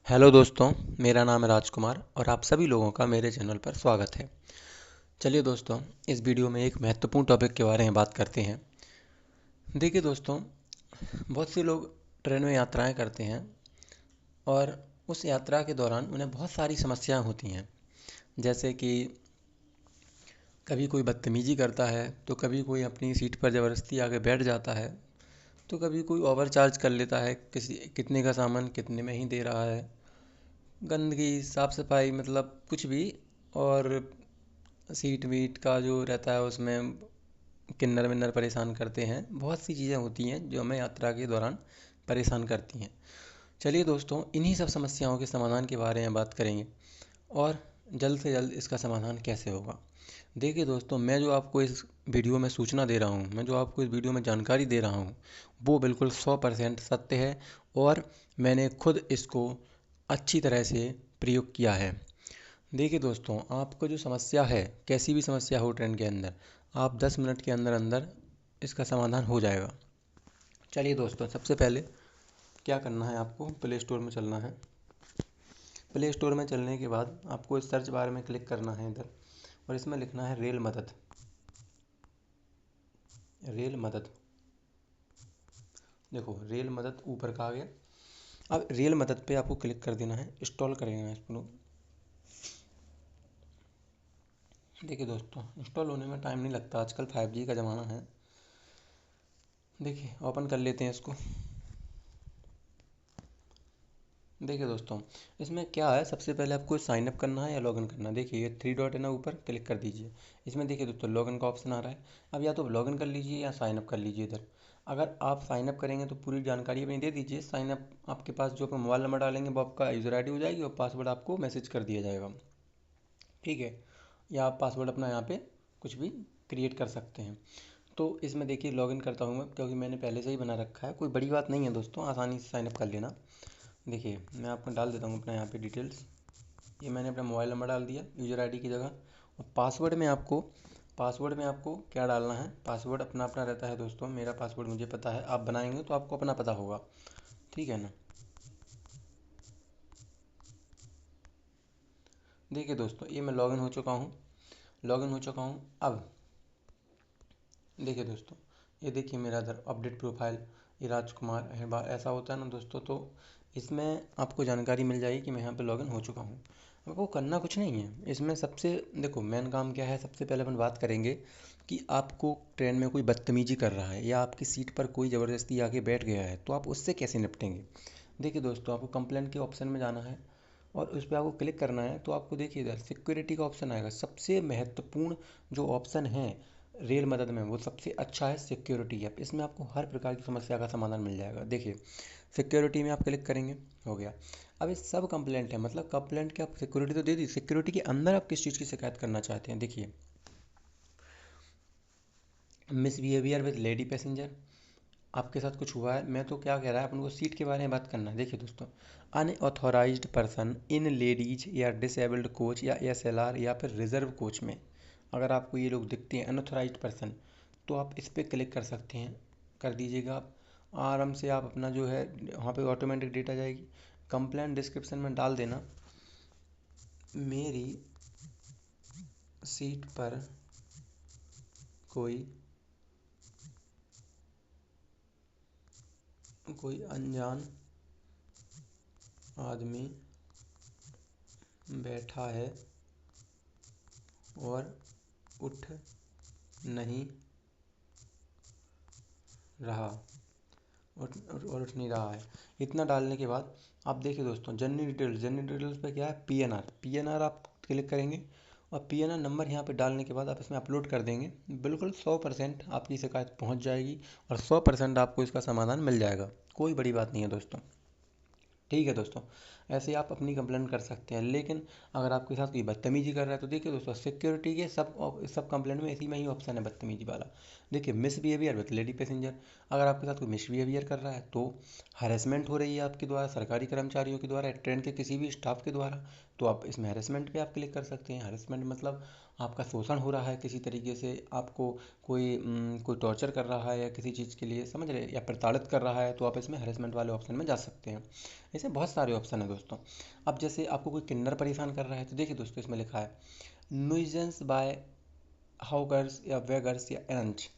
Hello दोस्तों, मेरा नाम है राजकुमार और आप सभी लोगों का मेरे चैनल पर स्वागत है। चलिए दोस्तों, इस वीडियो में एक महत्वपूर्ण टॉपिक के बारे में बात करते हैं। देखिए दोस्तों, बहुत से लोग ट्रेन में यात्राएं करते हैं और उस यात्रा के दौरान उन्हें बहुत सारी समस्याएं होती हैं। जैसे कि कभी कोई बदतमीजी करता है, तो कभी कोई अपनी सीट पर ज़बरदस्ती आके बैठ जाता है, तो कभी कोई ओवर चार्ज कर लेता है, किसी कितने का सामान कितने में ही दे रहा है, गंदगी साफ़ सफाई मतलब कुछ भी। और सीट वीट का जो रहता है उसमें किन्नर विन्नर परेशान करते हैं। बहुत सी चीज़ें होती हैं जो हमें यात्रा के दौरान परेशान करती हैं। चलिए दोस्तों, इन्हीं सब समस्याओं के समाधान के बारे में बात करेंगे और जल्द से जल्द इसका समाधान कैसे होगा। देखिए दोस्तों, मैं जो आपको इस वीडियो में सूचना दे रहा हूँ, मैं जो आपको इस वीडियो में जानकारी दे रहा हूँ, वो बिल्कुल 100% सत्य है और मैंने खुद इसको अच्छी तरह से प्रयोग किया है। देखिए दोस्तों, आपको जो समस्या है, कैसी भी समस्या हो ट्रेन के अंदर, आप 10 मिनट के अंदर अंदर इसका समाधान हो जाएगा। चलिए दोस्तों, सबसे पहले क्या करना है, आपको प्ले स्टोर में चलना है। प्ले स्टोर में चलने के बाद आपको इस सर्च बार में क्लिक करना है इधर, और इसमें लिखना है रेल मदद। रेल मदद, देखो रेल मदद ऊपर का आ गया। अब रेल मदद पे आपको क्लिक कर देना है, इंस्टॉल करेंगे इसको। देखिए दोस्तों, इंस्टॉल होने में टाइम नहीं लगता, आजकल 5G का ज़माना है। देखिए ओपन कर लेते हैं इसको। देखिए दोस्तों, इसमें क्या है, सबसे पहले आपको साइन अप करना है या लॉगिन करना है। देखिए ये 3 डॉट है ना, ऊपर क्लिक कर दीजिए। इसमें देखिए दोस्तों लॉगिन का ऑप्शन आ रहा है। अब या तो लॉगिन कर लीजिए या साइन अप कर लीजिए इधर। अगर आप साइन अप करेंगे तो पूरी जानकारी अपनी दे दीजिए। साइन अप आपके पास जो अपना मोबाइल नंबर डालेंगे वो आपका यूज़र आईडी हो जाएगी और पासवर्ड आपको मैसेज कर दिया जाएगा। ठीक है, या आप पासवर्ड अपना यहाँ पे कुछ भी क्रिएट कर सकते हैं। तो इसमें देखिए लॉगिन करता हूँ मैं, क्योंकि मैंने पहले से ही बना रखा है। कोई बड़ी बात नहीं है दोस्तों, आसानी से साइनअप कर लेना। देखिए मैं आपको डाल देता हूँ अपना यहाँ पे डिटेल्स। ये मैंने अपना मोबाइल नंबर डाल दिया यूज़र आईडी की जगह। और पासवर्ड में आपको क्या डालना है, पासवर्ड अपना अपना रहता है दोस्तों। मेरा पासवर्ड मुझे पता है, आप बनाएंगे तो आपको अपना पता होगा। ठीक है ना। देखिए दोस्तों, ये मैं लॉगिन हो चुका हूँ। अब देखिए दोस्तों, ये देखिए मेरा इधर अपडेट प्रोफाइल, ये राजकुमार अहिरबार ऐसा होता है ना दोस्तों। तो इसमें आपको जानकारी मिल जाएगी कि मैं यहाँ पे लॉगिन हो चुका हूँ। आपको करना कुछ नहीं है इसमें। सबसे देखो मेन काम क्या है, सबसे पहले अपन बात करेंगे कि आपको ट्रेन में कोई बदतमीजी कर रहा है या आपकी सीट पर कोई ज़बरदस्ती आके बैठ गया है, तो आप उससे कैसे निपटेंगे। देखिए दोस्तों, आपको कंप्लेंट के ऑप्शन में जाना है और उस पर आपको क्लिक करना है। तो आपको देखिए इधर सिक्योरिटी का ऑप्शन आएगा। सबसे महत्वपूर्ण जो ऑप्शन है रेल मदद में, वो सबसे अच्छा है सिक्योरिटी ऐप। इसमें आपको हर प्रकार की समस्या का समाधान मिल जाएगा। देखिए सिक्योरिटी में आप क्लिक करेंगे, हो गया। अब ये सब कंप्लेंट है, मतलब कंप्लेंट के आप सिक्योरिटी तो दे दी, सिक्योरिटी के अंदर आप किस चीज़ की शिकायत करना चाहते हैं। देखिए मिसबिहेवियर विद लेडी पैसेंजर, आपके साथ कुछ हुआ है। मैं तो क्या कह रहा है, अपन को सीट के बारे में बात करना है। देखिए दोस्तों, अनऑथोराइज्ड पर्सन इन लेडीज या डिसेबल्ड कोच या SLR या फिर रिजर्व कोच में, अगर आपको ये लोग दिखते हैं अनऑथोराइज्ड पर्सन, तो आप इस पर क्लिक कर सकते हैं। कर दीजिएगा आप आराम से। आप अपना जो है वहाँ पे ऑटोमेटिक डेट आ जाएगी। कंप्लेंट डिस्क्रिप्शन में डाल देना, मेरी सीट पर कोई कोई अनजान आदमी बैठा है और उठ नहीं रहा, उठ नहीं रहा है। इतना डालने के बाद आप देखिए दोस्तों, जर्नी डिटेल्स पे क्या है, पीएनआर आप क्लिक करेंगे और पीएनआर नंबर यहाँ पे डालने के बाद आप इसमें अपलोड कर देंगे। बिल्कुल 100% आपकी शिकायत पहुँच जाएगी और 100% आपको इसका समाधान मिल जाएगा। कोई बड़ी बात नहीं है दोस्तों। ठीक है दोस्तों, ऐसे ही आप अपनी कंप्लेंट कर सकते हैं। लेकिन अगर आपके साथ कोई बदतमीजी कर रहा है, तो देखिए दोस्तों सिक्योरिटी के सब कंप्लेंट में इसी में ही ऑप्शन है बदतमीजी वाला। देखिए मिसबिहेवियर विद लेडी पैसेंजर, अगर आपके साथ कोई मिसबिहेवियर कर रहा है तो हरेसमेंट हो रही है आपके द्वारा, सरकारी कर्मचारियों के द्वारा, ट्रेन के किसी भी स्टाफ के द्वारा, तो आप इसमें हरेसमेंट पे आप क्लिक कर सकते हैं। हरेसमेंट मतलब आपका शोषण हो रहा है किसी तरीके से, आपको कोई टॉर्चर कर रहा है या किसी चीज़ के लिए, समझ रहे, या प्रताड़ित कर रहा है, तो आप इसमें हरेसमेंट वाले ऑप्शन में जा सकते हैं। ऐसे बहुत सारे ऑप्शन हैं दोस्तों। अब जैसे आपको कोई किन्नर परेशान कर रहा है, तो देखिए दोस्तों इसमें लिखा है नुइजेंस बाय हाउगर्स या वेगर्स या एनंज।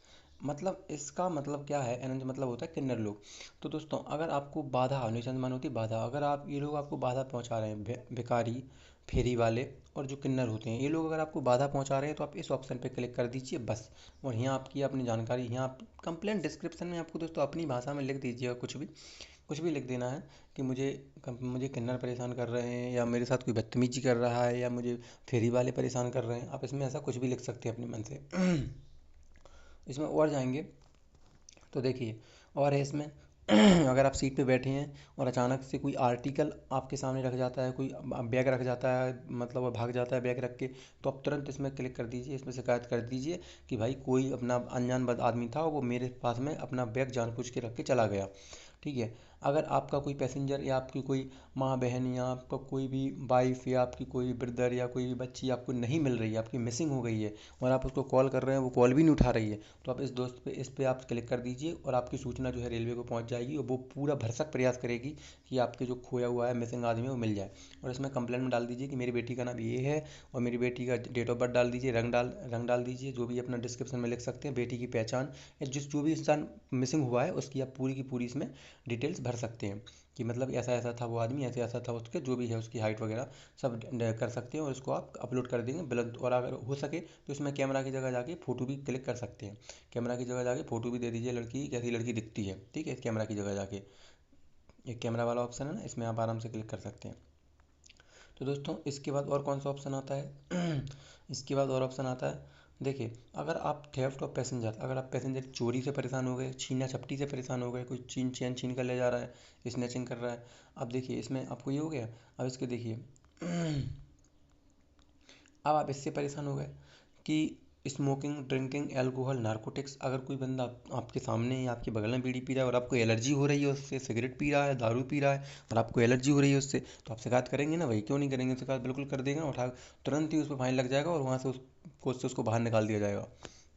मतलब इसका मतलब क्या है, एनंज मतलब होता है किन्नर लोग। तो दोस्तों अगर आपको बाधा, नुइसेंस मान होती है बाधा, अगर आप ये लोग आपको बाधा पहुंचा रहे हैं, भिखारी, फेरी वाले और जो किन्नर होते हैं, ये लोग अगर आपको बाधा पहुंचा रहे हैं, तो आप इस ऑप्शन पे क्लिक कर दीजिए बस। और यहाँ आपकी अपनी जानकारी, यहाँ आप कंप्लेंट डिस्क्रिप्शन में आपको दोस्तों अपनी भाषा में लिख दीजिएगा, कुछ भी लिख देना है कि मुझे किन्नर परेशान कर रहे हैं, या मेरे साथ कोई बदतमीजी कर रहा है, या मुझे फेरी वाले परेशान कर रहे हैं। आप इसमें ऐसा कुछ भी लिख सकते हैं अपने मन से। इसमें और जाएंगे तो देखिए, और है इसमें अगर आप सीट पे बैठे हैं और अचानक से कोई आर्टिकल आपके सामने रख जाता है, कोई बैग रख जाता है, मतलब वो भाग जाता है बैग रख के, तो आप तुरंत इसमें क्लिक कर दीजिए, इसमें शिकायत कर दीजिए कि भाई कोई अपना अनजान बद आदमी था, वो मेरे पास में अपना बैग जानबूझ के रख के चला गया। ठीक है। अगर आपका कोई पैसेंजर या आपकी कोई माँ बहन या आपका कोई भी वाइफ या आपकी कोई ब्रदर या कोई भी बच्ची आपको नहीं मिल रही है, आपकी मिसिंग हो गई है, और आप उसको कॉल कर रहे हैं, वो कॉल भी नहीं उठा रही है, तो आप इस पे आप क्लिक कर दीजिए, और आपकी सूचना जो है रेलवे को पहुंच जाएगी, और वो पूरा भरसक प्रयास करेगी कि आपके जो खोया हुआ है मिसिंग आदमी है वो मिल जाए। और इसमें कंप्लेंट में डाल दीजिए कि मेरी बेटी का नाम ये है, और मेरी बेटी का डेट ऑफ बर्थ डाल दीजिए, रंग डाल दीजिए, जो भी अपना डिस्क्रिप्शन में लिख सकते हैं, बेटी की पहचान, या जो भी इंसान मिसिंग हुआ है उसकी आप पूरी की पूरी इसमें डिटेल्स भर सकते हैं, कि मतलब ऐसा ऐसा था वो आदमी, ऐसे ऐसा था उसके, जो भी है उसकी हाइट वगैरह सब कर सकते हैं, और उसको आप अपलोड कर देंगे बिलंद। और अगर हो सके तो इसमें कैमरा की जगह जाके फ़ोटो भी क्लिक कर सकते हैं, कैमरा की जगह जाके फ़ोटो भी दे दीजिए लड़की की, कैसी लड़की दिखती है। ठीक है, कैमरा की जगह जाके एक कैमरा वाला ऑप्शन है ना, इसमें आप आराम से क्लिक कर सकते हैं। तो दोस्तों इसके बाद और कौन सा ऑप्शन आता है इसके बाद और ऑप्शन आता है, देखिए, अगर आप थेफ्ट ऑफ पैसेंजर, अगर आप पैसेंजर चोरी से परेशान हो गए, छीना झपटी से परेशान हो गए, कोई चेन छीन कर ले जा रहा है, स्नैचिंग कर रहा है, अब देखिए इसमें आपको ये हो गया। अब इसके देखिए अब आप इससे परेशान हो गए कि स्मोकिंग, ड्रिंकिंग, एल्कोहल, नारकोटिक्स, अगर कोई बंदा आपके सामने या आपके बगल में बीड़ी पी रहा है और आपको एलर्जी हो रही है उससे, सिगरेट पी रहा है, दारू पी रहा है और आपको एलर्जी हो रही है उससे, तो आप शिकायत करेंगे ना भाई, क्यों नहीं करेंगे, शिकायत बिल्कुल कर देंगे, उठा तुरंत ही उस पर फाइन लग जाएगा, और वहाँ से उसको बाहर निकाल दिया जाएगा।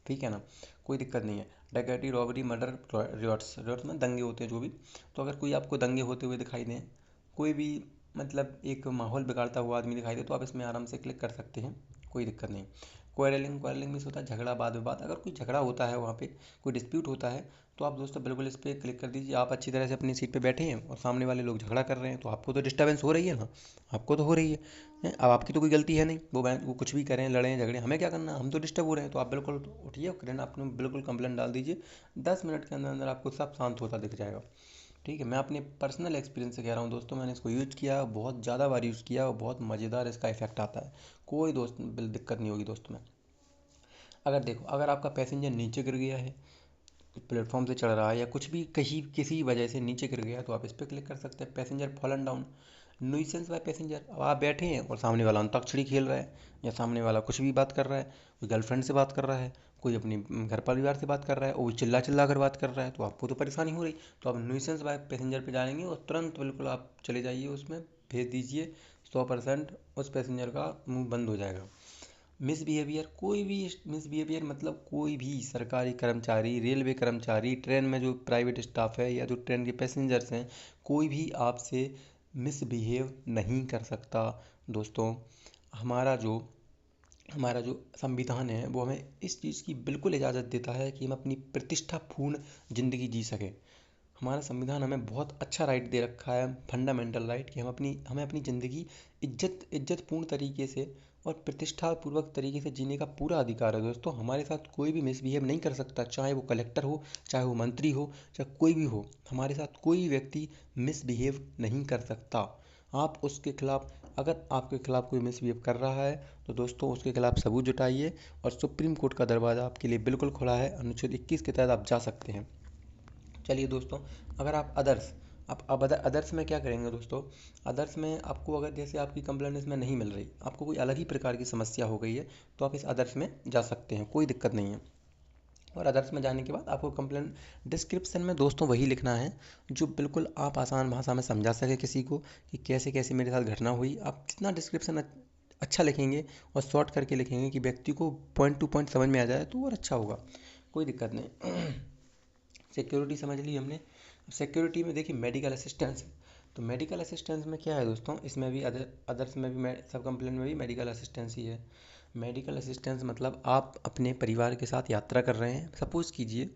ठीक है ना, कोई दिक्कत नहीं है। डकैती, रॉबरी, मर्डर, रियॉट्स, रियॉट्स में दंगे होते हैं जो भी, तो अगर कोई आपको दंगे होते हुए दिखाई दें, कोई भी मतलब एक माहौल बिगाड़ता हुआ आदमी दिखाई दे, तो आप इसमें आराम से क्लिक कर सकते हैं, कोई दिक्कत नहीं। क्वारलिंग में होता है झगड़ा, वाद विवाद, अगर कोई झगड़ा होता है वहाँ पे, कोई डिस्प्यूट होता है, तो आप दोस्तों बिल्कुल इस पर क्लिक कर दीजिए। आप अच्छी तरह से अपनी सीट पे बैठे हैं और सामने वाले लोग झगड़ा कर रहे हैं, तो आपको तो डिस्टर्बेंस हो रही है ना, आपको तो हो रही है। अब आपकी तो कोई गलती है नहीं, वो कुछ भी करें, लड़ें झगड़े, हमें क्या करना, हम तो डिस्टर्ब हो रहे हैं, तो आप बिल्कुल उठिए, करें आपने बिल्कुल कंप्लेंट डाल दीजिए, 10 मिनट के अंदर अंदर आपको सब शांत होता दिख जाएगा। ठीक है, मैं अपने पर्सनल एक्सपीरियंस से कह रहा हूँ दोस्तों, मैंने इसको यूज़ किया, बहुत ज़्यादा बार यूज़ किया, और बहुत मज़ेदार इसका इफेक्ट आता है, कोई दोस्त दिक्कत नहीं होगी दोस्त में। अगर देखो, अगर आपका पैसेंजर नीचे गिर गया है, प्लेटफॉर्म से चढ़ रहा है, या कुछ भी कहीं किसी वजह से नीचे गिर गया, तो आप इस पर क्लिक कर सकते हैं, passenger fallen down. Nuisance by passenger, अब आप बैठे हैं और सामने वाला अंताक्षरी खेल रहा है, या सामने वाला कुछ भी बात कर रहा है, कोई गर्लफ्रेंड से बात कर रहा है, कोई अपनी घर परिवार से बात कर रहा है, और वो चिल्ला चिल्ला कर बात कर रहा है, तो आपको तो परेशानी हो रही। तो आप नुइसेंस बाय पैसेंजर पे जाएंगे और तुरंत बिल्कुल आप चले जाइए, उसमें भेज दीजिए, 100% उस पैसेंजर का मुंह बंद हो जाएगा। मिसबिहेवियर मतलब कोई भी सरकारी कर्मचारी, रेलवे कर्मचारी, ट्रेन में जो प्राइवेट स्टाफ है, या जो ट्रेन के पैसेंजर्स हैं, कोई भी आपसे मिसबिहेव नहीं कर सकता। दोस्तों, हमारा जो हमारा जो संविधान है वो हमें इस चीज़ की बिल्कुल इजाज़त देता है कि हम अपनी प्रतिष्ठापूर्ण ज़िंदगी जी सकें। हमारा संविधान हमें बहुत अच्छा राइट दे रखा है, फंडामेंटल राइट, कि हमें अपनी ज़िंदगी इज्जतपूर्ण तरीके से और प्रतिष्ठापूर्वक तरीके से जीने का पूरा अधिकार है। दोस्तों, हमारे साथ कोई भी मिसबिहेव नहीं कर सकता, चाहे वो कलेक्टर हो, चाहे वो मंत्री हो, चाहे कोई भी हो, हमारे साथ कोई व्यक्ति मिसबिहेव नहीं कर सकता। आप उसके खिलाफ, अगर आपके खिलाफ कोई मिसबिहेव कर रहा है, तो दोस्तों उसके खिलाफ सबूत जुटाइए, और सुप्रीम कोर्ट का दरवाज़ा आपके लिए बिल्कुल खुला है, अनुच्छेद 21 के तहत आप जा सकते हैं। चलिए दोस्तों, अगर आप अब अदर्स में क्या करेंगे दोस्तों, अदर्स में आपको अगर जैसे आपकी कंप्लेंट इसमें नहीं मिल रही, आपको कोई अलग ही प्रकार की समस्या हो गई है, तो आप इस अदर्स में जा सकते हैं, कोई दिक्कत नहीं है। और अदर्स में जाने के बाद आपको कंप्लेंट डिस्क्रिप्शन में दोस्तों वही लिखना है जो बिल्कुल आप आसान भाषा में समझा सके किसी को, कि कैसे कैसे मेरे साथ घटना हुई। आप जितना डिस्क्रिप्शन अच्छा लिखेंगे और शॉर्ट करके लिखेंगे कि व्यक्ति को पॉइंट टू पॉइंट समझ में आ जाए तो और अच्छा होगा, कोई दिक्कत नहीं। सिक्योरिटी समझ ली हमने। सिक्योरिटी में देखिए मेडिकल असिस्टेंस, तो मेडिकल असिस्टेंस में क्या है दोस्तों, इसमें भी अदर्स में भी सब कंप्लेंट में भी मेडिकल असिस्टेंस ही है। मेडिकल असिस्टेंस मतलब आप अपने परिवार के साथ यात्रा कर रहे हैं, सपोज़ कीजिए,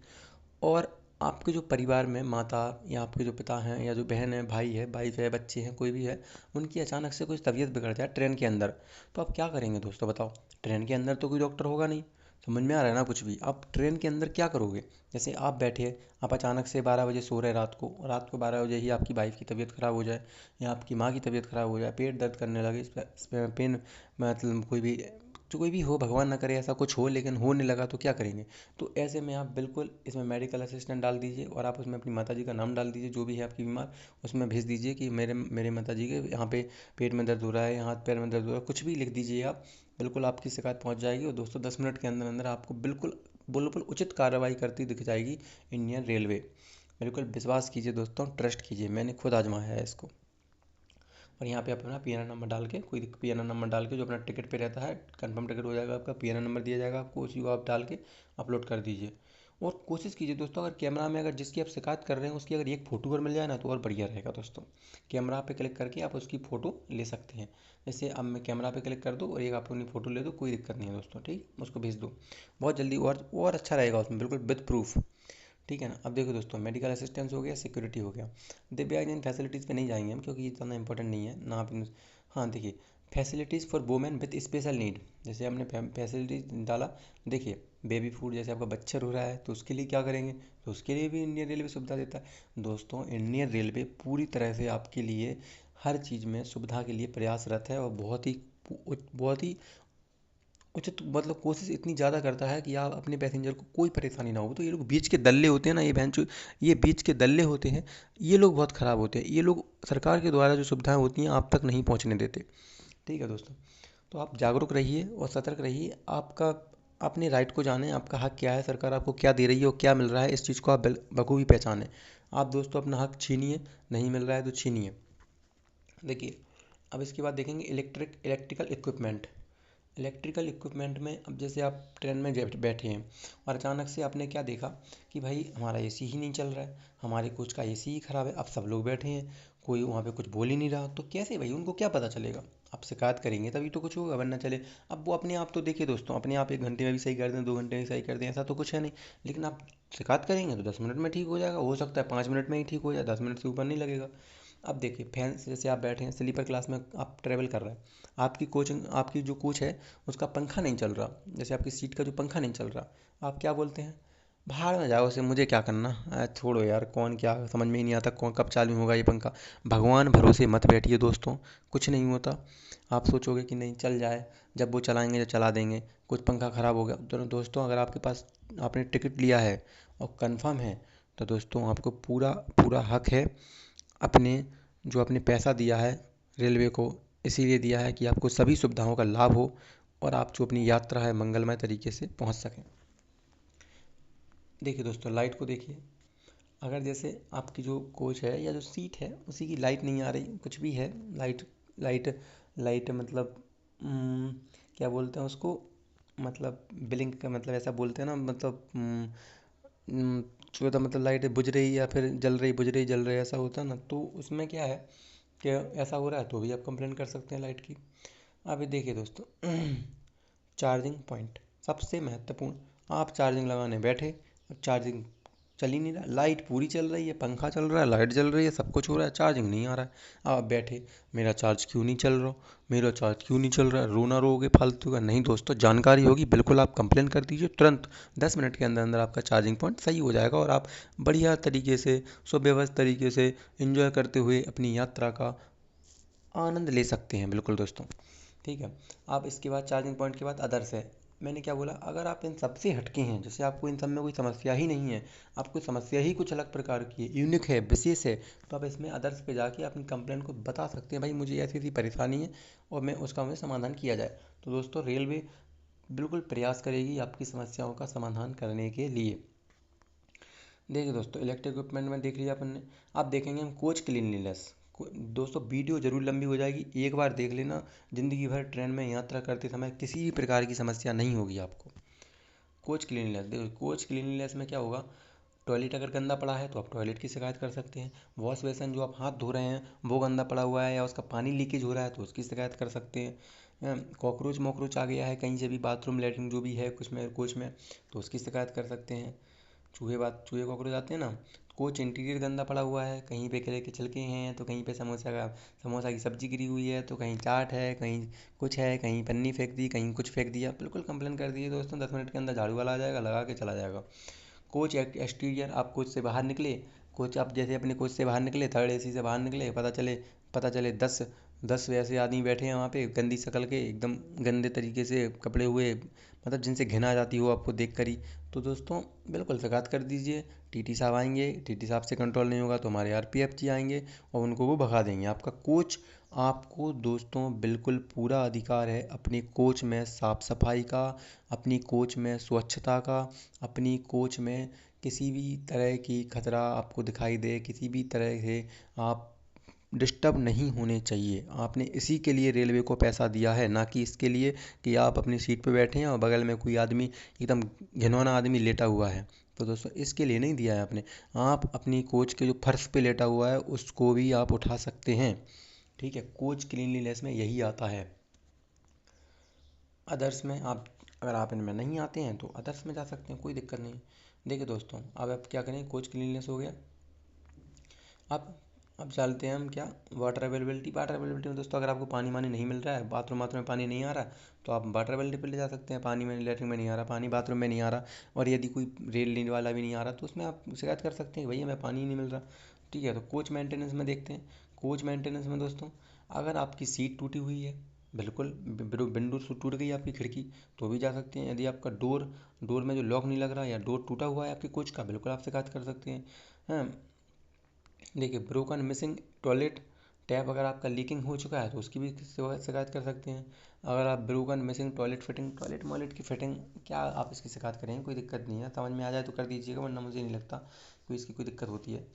और आपके जो परिवार में माता या आपके जो पिता हैं या जो बहन है, भाई है, वाइफ है, बच्चे हैं, कोई भी है, उनकी अचानक से कुछ तबीयत बिगड़ जाए ट्रेन के अंदर, तो आप क्या करेंगे दोस्तों बताओ। ट्रेन के अंदर तो कोई डॉक्टर होगा नहीं, समझ में आ रहा है ना कुछ भी। आप ट्रेन के अंदर क्या करोगे, जैसे आप बैठे, आप अचानक से 12 बजे सो रहे रात को 12 बजे ही आपकी वाइफ की तबीयत ख़राब हो जाए या आपकी माँ की तबीयत ख़राब हो जाए, पेट दर्द करने लगे, पेन, मतलब कोई भी हो, भगवान ना करे ऐसा कुछ हो, लेकिन होने लगा तो क्या करेंगे। तो ऐसे में आप बिल्कुल इसमें मेडिकल असिस्टेंट डाल दीजिए और आप उसमें अपनी माता जी का नाम डाल दीजिए, जो भी है आपकी बीमार, उसमें भेज दीजिए कि मेरे मेरे माता जी के यहाँ पे पेट में दर्द हो रहा है या हाथ पैर में दर्द हो रहा है, कुछ भी लिख दीजिए आप। बिल्कुल आपकी शिकायत पहुँच जाएगी और दोस्तों 10 मिनट के अंदर अंदर आपको बिल्कुल बिल्कुल उचित कार्रवाई करती दिख जाएगी इंडियन रेलवे। बिल्कुल विश्वास कीजिए दोस्तों, ट्रस्ट कीजिए, मैंने खुद आजमाया है इसको। और यहाँ पे अपना पीएनआर नंबर डाल के, कोई पीएनआर नंबर डाल के जो अपना टिकट पे रहता है, कंफर्म टिकट हो जाएगा आपका, पीएनआर नंबर दिया जाएगा आपको, उसी को आप डाल के अपलोड कर दीजिए। और कोशिश कीजिए दोस्तों, अगर कैमरा में अगर जिसकी आप शिकायत कर रहे हैं उसकी अगर एक फ़ोटो अगर मिल जाए ना तो और बढ़िया रहेगा दोस्तों। कैमरा पे क्लिक करके आप उसकी फ़ोटो ले सकते हैं। जैसे अब मैं कैमरा पे क्लिक कर दूँ और एक आप अपनी फ़ोटो ले दो, कोई दिक्कत नहीं है दोस्तों, ठीक, उसको भेज दो, बहुत जल्दी और अच्छा रहेगा उसमें, बिल्कुल विद प्रूफ। ठीक है ना। अब देखो दोस्तों, मेडिकल असिस्टेंस हो गया, सिक्योरिटी हो गया। दिव्यांगजन फैसिलिटीज़ पे नहीं जाएंगे हम, क्योंकि ये इतना इंपॉर्टेंट नहीं है ना। आप हाँ देखिए, facilities for women with special need, जैसे हमने फैसिलिटीज डाला, देखिए बेबी फूड, जैसे आपका बच्चा रो रहा है तो उसके लिए क्या करेंगे, तो उसके लिए भी इंडियन रेलवे सुविधा देता है दोस्तों। इंडियन रेलवे पूरी तरह से आपके लिए हर चीज़ में सुविधा के लिए प्रयासरत है और बहुत ही उचित, मतलब कोशिश इतनी ज़्यादा करता है कि आप अपने पैसेंजर को कोई परेशानी ना हो। तो ये लोग बीच के दल्ले होते हैं ना, ये बीच के दल्ले होते हैं, ये लोग बहुत ख़राब होते हैं। ये लोग सरकार के द्वारा जो सुविधाएं होती हैं आप तक नहीं पहुंचने देते। ठीक है दोस्तों, तो आप जागरूक रहिए और सतर्क रहिए। आपका अपने राइट को जानें, आपका हक क्या है, सरकार आपको क्या दे रही है और क्या मिल रहा है, इस चीज़ को आप बखूबी पहचानें। आप दोस्तों अपना हक छीनिए, नहीं मिल रहा है तो छीनिए। देखिए, अब इसके बाद देखेंगे इलेक्ट्रिकल इक्विपमेंट। इलेक्ट्रिकल इक्विपमेंट में अब जैसे आप ट्रेन में बैठे हैं और अचानक से आपने क्या देखा कि भाई हमारा एसी ही नहीं चल रहा है, हमारे कोच का एसी ही ख़राब है। अब सब लोग बैठे हैं, कोई वहाँ पे कुछ बोल ही नहीं रहा, तो कैसे भाई उनको क्या पता चलेगा। आप शिकायत करेंगे तभी तो कुछ होगा, वरना चले। अब वो अपने आप तो देखिए दोस्तों, अपने आप 1 घंटे में भी सही कर दें, 2 घंटे में सही कर दें, ऐसा तो कुछ है नहीं। लेकिन आप शिकायत करेंगे तो 10 मिनट में ठीक हो जाएगा, हो सकता है 5 मिनट में ही ठीक हो जाए, 10 मिनट से ऊपर नहीं लगेगा। अब देखिए फैन, जैसे आप बैठे हैं स्लीपर क्लास में, आप ट्रैवल कर रहे हैं, आपकी जो कोच है उसका पंखा नहीं चल रहा, जैसे आपकी सीट का जो पंखा नहीं चल रहा, आप क्या बोलते हैं, भाड़ में जाओ, उसे मुझे क्या करना, छोड़ो यार, कौन क्या, समझ में ही नहीं आता कौन कब चालू होगा ये पंखा। भगवान भरोसे मत बैठिए दोस्तों, कुछ नहीं होता। आप सोचोगे कि नहीं चल जाए, जब वो चलाएंगे तो चला देंगे, कुछ पंखा ख़राब हो गया तो दोस्तों, अगर आपके पास आपने टिकट लिया है और कंफर्म है, तो दोस्तों आपको पूरा पूरा हक है अपने, जो आपने पैसा दिया है रेलवे को, इसीलिए दिया है कि आपको सभी सुविधाओं का लाभ हो और आप जो अपनी यात्रा है मंगलमय तरीके से पहुंच सकें। देखिए दोस्तों, लाइट को देखिए, अगर जैसे आपकी जो कोच है या जो सीट है उसी की लाइट नहीं आ रही, कुछ भी है, लाइट लाइट लाइट मतलब क्या बोलते हैं उसको, मतलब ब्लिंक का मतलब ऐसा बोलते हैं ना, मतलब जो होता मतलब लाइट बुझ रही या फिर जल रही बुझ रही जल रही, ऐसा होता है ना, तो उसमें क्या है कि ऐसा हो रहा है तो भी आप कंप्लेन कर सकते हैं लाइट की। अभी देखिए दोस्तों, चार्जिंग पॉइंट सबसे महत्वपूर्ण। आप चार्जिंग लगाने बैठे और चार्जिंग चल ही नहीं रहा, लाइट पूरी चल रही है, पंखा चल रहा है, लाइट जल रही है, सब कुछ हो रहा है, चार्जिंग नहीं आ रहा है। अब आप बैठे, मेरा चार्ज क्यों नहीं चल रहा, मेरा चार्ज क्यों नहीं चल रहा है, रोना रोगे फालतू का। नहीं दोस्तों, जानकारी होगी बिल्कुल, आप कंप्लेन कर दीजिए तुरंत, 10 मिनट के अंदर अंदर आपका चार्जिंग पॉइंट सही हो जाएगा और आप बढ़िया तरीके से, सुव्यवस्थित तरीके से इंजॉय करते हुए अपनी यात्रा का आनंद ले सकते हैं। बिल्कुल दोस्तों, ठीक है। आप इसके बाद चार्जिंग पॉइंट के बाद अदर्स है। मैंने क्या बोला, अगर आप इन सबसे हटके हैं, जैसे आपको इन सब में कोई समस्या ही नहीं है, आपको समस्या ही कुछ अलग प्रकार की है, यूनिक है, विशेष है, तो आप इसमें अदर्स पे जाके अपनी कंप्लेंट को बता सकते हैं, भाई मुझे ऐसी ऐसी परेशानी है और मैं उसका मुझे समाधान किया जाए। तो दोस्तों, रेलवे बिल्कुल प्रयास करेगी आपकी समस्याओं का समाधान करने के लिए। देखिए दोस्तों, इलेक्ट्रिक इक्विपमेंट में देख लिया अपन ने। अब देखेंगे हम कोच क्लीनलीनेस। दोस्तों वीडियो ज़रूर लंबी हो जाएगी, एक बार देख लेना। ज़िंदगी भर ट्रेन में यात्रा करते समय किसी भी प्रकार की समस्या नहीं होगी आपको। कोच क्लीनलीनेस, देखो कोच क्लीनलीनेस में क्या होगा, टॉयलेट अगर गंदा पड़ा है तो आप टॉयलेट की शिकायत कर सकते हैं। वॉश बेसन जो आप हाथ धो रहे हैं वो गंदा पड़ा हुआ है या उसका पानी लीकेज हो रहा है तो उसकी शिकायत कर सकते हैं। कॉकरोच मॉकरोच आ गया है कहीं से भी, बाथरूम लेटरिन जो भी है कुछ में कोच में, तो उसकी शिकायत कर सकते हैं। चूहे कॉकरोच आते हैं ना। कोच इंटीरियर गंदा पड़ा हुआ है, कहीं पे केले के छिलके हैं तो कहीं पे समोसा की सब्जी गिरी हुई है, तो कहीं चाट है, कहीं कुछ है, कहीं पन्नी फेंक दी, कहीं कुछ फेंक दिया, बिल्कुल कंप्लेन कर दिए दोस्तों, 10 मिनट के अंदर झाड़ू वाला आ जाएगा, लगा के चला जाएगा। कोच एक्सटीरियर, आप कोच से बाहर निकले, कोच आप जैसे अपने कोच से बाहर निकले, थर्ड एसी से बाहर निकले, पता चले 10 वैसे आदमी बैठे हैं वहाँ पे, गंदी शक्ल के, एकदम गंदे तरीके से कपड़े हुए, मतलब जिनसे घिन आ जाती हो आपको देख कर ही, तो दोस्तों बिल्कुल शिकायत कर दीजिए। टीटी साहब आएंगे, टीटी साहब से कंट्रोल नहीं होगा तो हमारे आरपीएफ जी आएंगे और उनको वो भगा देंगे आपका कोच। आपको दोस्तों बिल्कुल पूरा अधिकार है अपनी कोच में साफ सफाई का, अपनी कोच में स्वच्छता का, अपनी कोच में किसी भी तरह की खतरा आपको दिखाई दे, किसी भी तरह से आप डिस्टर्ब नहीं होने चाहिए। आपने इसी के लिए रेलवे को पैसा दिया है, ना कि इसके लिए कि आप अपनी सीट पे बैठे हैं और बगल में कोई आदमी एकदम घिनौना आदमी लेटा हुआ है। तो दोस्तों इसके लिए नहीं दिया है आपने। आप अपनी कोच के जो फर्श पे लेटा हुआ है उसको भी आप उठा सकते हैं। ठीक है, कोच क्लीनलीनेस में यही आता है। अदर्स में आप, अगर आप इनमें नहीं आते हैं तो अदर्स में जा सकते हैं, कोई दिक्कत नहीं। देखिए दोस्तों, अब आप क्या करें, कोच क्लीननेस हो गया। अब चलते हैं हम क्या, वाटर अवेलेबिलिटी में दोस्तों, अगर आपको पानी वानी नहीं मिल रहा है, बाथरूम वाथरूम में पानी नहीं आ रहा, तो आप वाटर अवेलेबिलिटी पे ले जा सकते हैं। पानी में लेटरिन में नहीं आ रहा, पानी बाथरूम में नहीं आ रहा, और यदि कोई रेल नील वाला भी नहीं आ रहा तो उसमें आप शिकायत कर सकते हैं कि भैया हमें पानी ही नहीं मिल रहा। ठीक है, तो कोच मेंटेनेंस में देखते हैं। कोच मेंटेनेंस में दोस्तों, अगर आपकी सीट टूटी हुई है, बिल्कुल विंडो टूट गई आपकी खिड़की, तो भी जा सकते हैं। यदि आपका डोर डोर में जो लॉक नहीं लग रहा या डोर टूटा हुआ है आपके कोच का, बिल्कुल आप शिकायत कर सकते हैं। हाँ, देखिए ब्रोकन मिसिंग टॉयलेट टैप, अगर आपका लीकिंग हो चुका है तो उसकी भी शिकायत कर सकते हैं। अगर आप broken missing toilet fitting, toilet मॉयलेट की फिटिंग, क्या आप इसकी शिकायत करेंगे, कोई दिक्कत नहीं है, समझ में आ जाए तो कर दीजिएगा, वरना मुझे नहीं लगता कोई इसकी कोई दिक्कत होती है।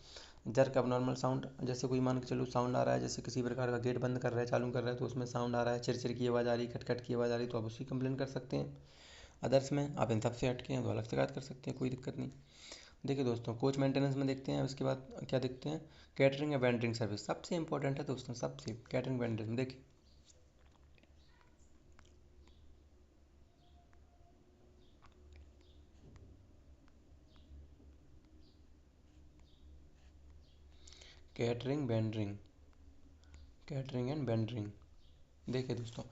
जर्क नॉर्मल साउंड, जैसे कोई मान के चलो साउंड आ रहा है, जैसे किसी प्रकार का गेट बंद कर रहा है चालू कर रहा है तो उसमें साउंड आ रहा है, चिरचिर की आवाज़ आ रही, खटखट की आवाज़ आ रही, तो आप उसकी कंप्लेन कर सकते हैं। अदर्स में आप इन सब से हटके हैं तो अलग शिकायत कर सकते हैं, कोई दिक्कत नहीं। देखिए दोस्तों, कोच मेंटेनेंस में देखते हैं, उसके बाद क्या देखते हैं, कैटरिंग या वेंडरिंग सर्विस सबसे इंपॉर्टेंट है दोस्तों, सबसे कैटरिंग वेंडरिंग में देखिए। Catering wandering, catering and wandering, देखिए दोस्तों,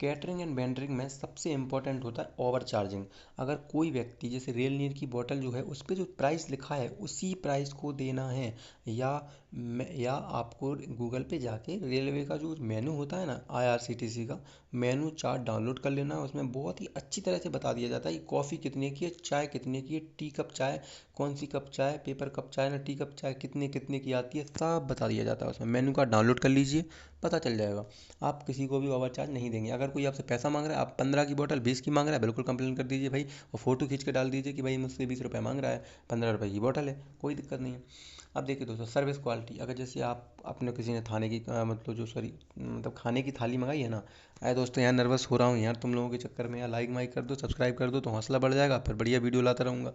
कैटरिंग एंड वेंडरिंग में सबसे इंपॉर्टेंट होता है ओवर चार्जिंग। अगर कोई व्यक्ति जैसे रेल नीर की बोतल जो है उस पर जो प्राइस लिखा है उसी प्राइस को देना है, या या आपको गूगल पे जाके रेलवे का जो मेनू होता है ना, आईआरसीटीसी का मेनू चार्ट डाउनलोड कर लेना, उसमें बहुत ही अच्छी तरह से बता दिया जाता है कि कॉफ़ी कितने की है, चाय कितने की है, टी कप चाय कौन सी कप चाय, पेपर कप चाय ना टी कप चाय कितने कितने की आती है, सब बता दिया जाता है उसमें। मेनू कार्ड डाउनलोड कर लीजिए, पता चल जाएगा। आप किसी को भी ओवर चार्ज नहीं देंगे। अगर कोई आपसे पैसा मांग रहा है, आप 15 की बोतल 20 की मांग रहा है, बिल्कुल कंप्लेन कर दीजिए भाई, और फोटो खींच के डाल दीजिए कि भाई मुझसे 20 रुपये मांग रहा है, 15 रुपये की बोतल है, कोई दिक्कत नहीं है। अब देखिए दोस्तों, सर्विस क्वालिटी, अगर जैसे आप अपने किसी ने थाने की मतलब जो सॉरी मतलब खाने की थाली मंगाई है ना, अरे दोस्तों यार नर्वस हो रहा हूँ यार तुम लोगों के चक्कर में, यार लाइक माइक कर दो, सब्सक्राइब कर दो तो हौसला बढ़ जाएगा, फिर बढ़िया वीडियो लाता रहूँगा।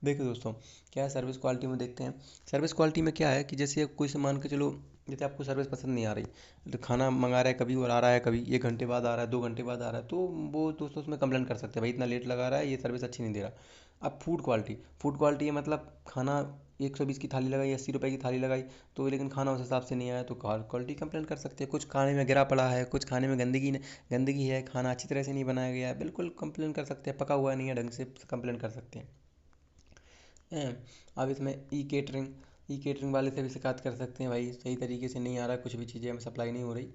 देखिए दोस्तों, क्या है सर्विस क्वालिटी में देखते हैं। सर्विस क्वालिटी में क्या है कि जैसे कोई से मान के चलो, जैसे आपको सर्विस पसंद नहीं आ रही, तो खाना मंगा रहा है कभी और आ रहा है कभी 1 घंटे बाद आ रहा है, 2 घंटे बाद आ रहा है, तो वो दोस्तों उसमें कंप्लेन कर सकते हैं, भाई इतना लेट लगा रहा है, ये सर्विस अच्छी नहीं दे रहा। अब फूड क्वालिटी है, मतलब खाना 120 की थाली लगाई, 80 रुपये की थाली लगाई, तो लेकिन खाना उस हिसाब से नहीं आया तो क्वालिटी कंप्लेन कर सकते हैं। कुछ खाने में गिरा पड़ा है, कुछ खाने में गंदगी है, खाना अच्छी तरह से नहीं बनाया गया है, बिल्कुल कंप्लेन कर सकते हैं। पका हुआ नहीं है ढंग से, कंप्लेन कर सकते हैं। अब इसमें ई केटरिंग वाले से भी शिकायत कर सकते हैं, भाई सही तरीके से नहीं आ रहा, कुछ भी चीज़ें हमें सप्लाई नहीं हो रही।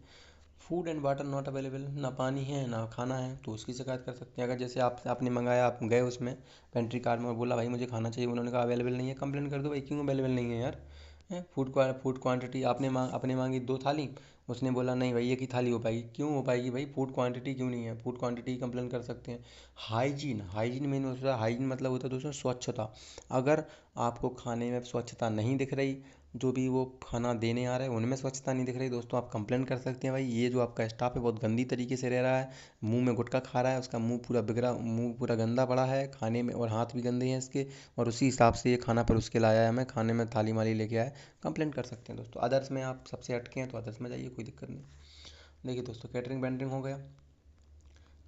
Food and water not available, ना पानी है ना खाना है, तो उसकी शिकायत कर सकते हैं। अगर जैसे आपने मंगाया, आप गए उसमें पेंट्री कार में और बोला भाई मुझे खाना चाहिए, उन्होंने कहा अवेलेबल नहीं है, कंप्लेन कर दो भाई, क्यों अवेलेबल नहीं है यार। फूड क्वांटिटी आपने मांगी 2 थाली, उसने बोला नहीं भाई एक ही थाली हो पाएगी, क्यों हो पाएगी भाई, फूड क्वांटिटी क्यों नहीं है, फूड क्वांटिटी कंप्लेन कर सकते हैं। हाइजीन मेन होता है, हाइजीन मतलब होता है दोस्तों स्वच्छता। अगर आपको खाने में स्वच्छता नहीं दिख रही, जो भी वो खाना देने आ रहा है उनमें स्वच्छता नहीं दिख रही दोस्तों, आप कंप्लेन कर सकते हैं भाई ये जो आपका स्टाफ है बहुत गंदी तरीके से रह रहा है, मुंह में गुटखा खा रहा है, उसका मुंह पूरा बिगड़ा, मुंह पूरा गंदा पड़ा है खाने में, और हाथ भी गंदे हैं इसके, और उसी हिसाब से ये खाना परोस के लाया है हमें, खाने में थाली माली लेके आया है। कंप्लेंट कर सकते हैं दोस्तों। अदर्स में आप सबसे हटके हैं तो अदर्स में जाइए, कोई दिक्कत नहीं। देखिए दोस्तों, कैटरिंग वेंटरिंग हो गया।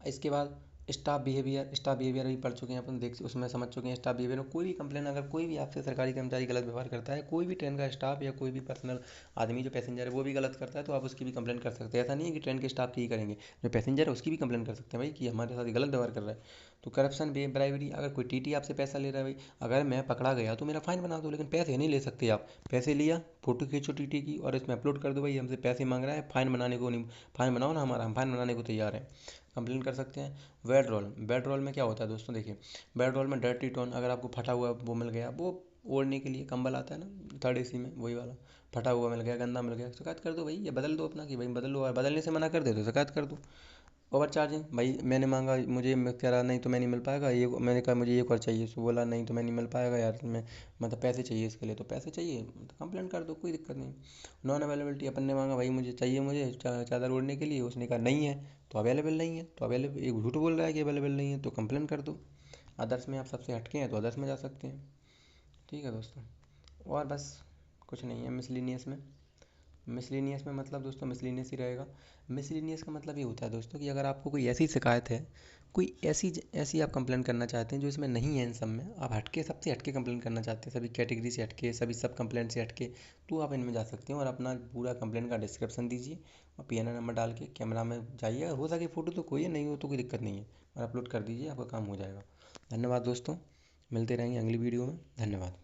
इसके बाद स्टाफ बिहेवियर भी पढ़ चुके हैं अपन, देख उसमें समझ चुके हैं स्टाफ बिहेवियर में कोई भी कंप्लेन, अगर कोई भी आपसे सरकारी कर्मचारी गलत व्यवहार करता है, कोई भी ट्रेन का स्टाफ या कोई भी पर्सनल आदमी जो पैसेंजर है वो भी गलत करता है, तो आप उसकी भी कंप्लेन कर सकते हैं। ऐसा नहीं है कि ट्रेन के स्टाफ की ही करेंगे, जो पैसेंजर है उसकी भी कंप्लेन कर सकते हैं भाई कि हमारे साथ गलत व्यवहार कर रहा है। तो करप्शन, ब्राइवरी, अगर कोई टीटी आपसे पैसा ले रहा है भाई, अगर मैं पकड़ा गया तो मेरा फाइन बना दो, लेकिन पैसे नहीं ले सकते आप। पैसे लिया, फोटो खींचो टीटी की और इसमें अपलोड कर दो भाई हमसे पैसे मांग रहा है, फाइन बनाने को नहीं, फाइन बनाओ ना हमारा, हम फाइन बनाने को तैयार हैं। कंप्लेन कर सकते हैं। बेड रोल में क्या होता है दोस्तों, देखिए बेड रोल में डर्टी टोन, अगर आपको फटा हुआ वो मिल गया, वो ओढ़ने के लिए कंबल आता है ना थर्ड एसी में, वही वाला फटा हुआ मिल गया, गंदा मिल गया, शिकायत कर दो भाई, या बदल दो अपना कि भाई बदल लो, और बदलने से मना कर दे तो शिकायत कर दो। ओवर चार्जिंग, भाई मैंने मांगा, मुझे कह रहा नहीं तो मैं नहीं मिल पाएगा ये, मैंने कहा मुझे एक और चाहिए, उसको बोला नहीं तो मैं नहीं मिल पाएगा यार, मैं मतलब पैसे चाहिए इसके लिए, तो पैसे चाहिए तो कंप्लेंट कर दो, कोई दिक्कत नहीं। नॉन अवेलेबिलिटी, अपन ने मांगा भाई मुझे चाहिए, मुझे चादर ओढ़ने के लिए, उसने कहा नहीं है, तो अवेलेबल नहीं है, तो अवेलेबल, एक झूठ बोल रहा है कि अवेलेबल नहीं है, तो कंप्लेंट कर दो। अदर्स में आप सबसे हटके हैं तो अदर्स में जा सकते हैं। ठीक है दोस्तों, और बस कुछ नहीं है। मिसलिनियस में मतलब दोस्तों मिसलिनियस ही रहेगा। मिसलिनियस का मतलब ये होता है दोस्तों कि अगर आपको कोई ऐसी शिकायत है, कोई ऐसी ऐसी आप कंप्लेन करना चाहते हैं जो इसमें नहीं है, इन सब में आप हटके, सबसे हटके कंप्लेन करना चाहते हैं, सभी कैटेगरी से हटके, सभी सब कंप्लेंट से हटके, तो आप इनमें जा सकते हैं और अपना पूरा कंप्लेन का डिस्क्रिप्शन दीजिए और पीएनआर नंबर डाल के कैमरा में जाइए, अगर हो सके फ़ोटो तो कोई, नहीं हो तो कोई दिक्कत नहीं है, और अपलोड कर दीजिए, आपका काम हो जाएगा। धन्यवाद दोस्तों, मिलते रहेंगे अगली वीडियो में। धन्यवाद।